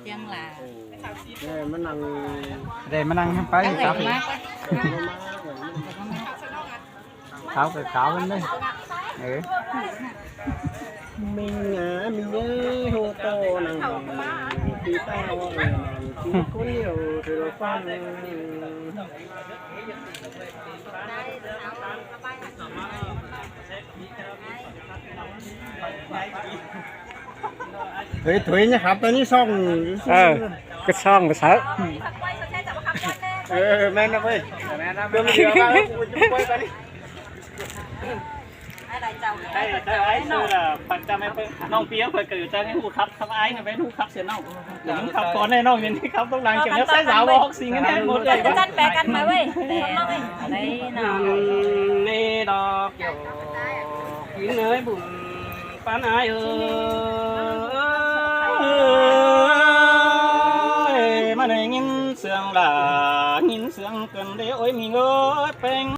เตียงหลา เนี่ยมันนั่ง เดี๋ยวมานั่งไป ตั้งแต่ ครับ มาก ขาวกับขาวกันเลย มีงามีเนื้อโฮโตนั่งตีเต้าตีคนเดียวเธอฟังถุยนะครับตอนนี้ซ่องก็ช่องไปเถอะ แม่นะเว้ยเดี๋ยวเดี๋ยวมากูจะไปกันนี่ใช่ไอ้ชื่อละปัจจัยไม่เป็นน้องเปี๊ยกเพื่อเกิดจะให้หูครับทำไอ้เนี่ยเป็นหูครับเสียน้องเดี๋ยวขับก่อนให้น้องอย่างนี้ครับต้องดังเกี่ยวกับสายสาวบอกสิ่งนั้นหมดเลย กันแปลกันมาเว้ยอะไรเนาะ นี่ดอกเกี่ยวกินเนื้อบุญปานไอมาในยินเสียงด่ายินเสียงเกินเดี๋ยวมีเงยเป็น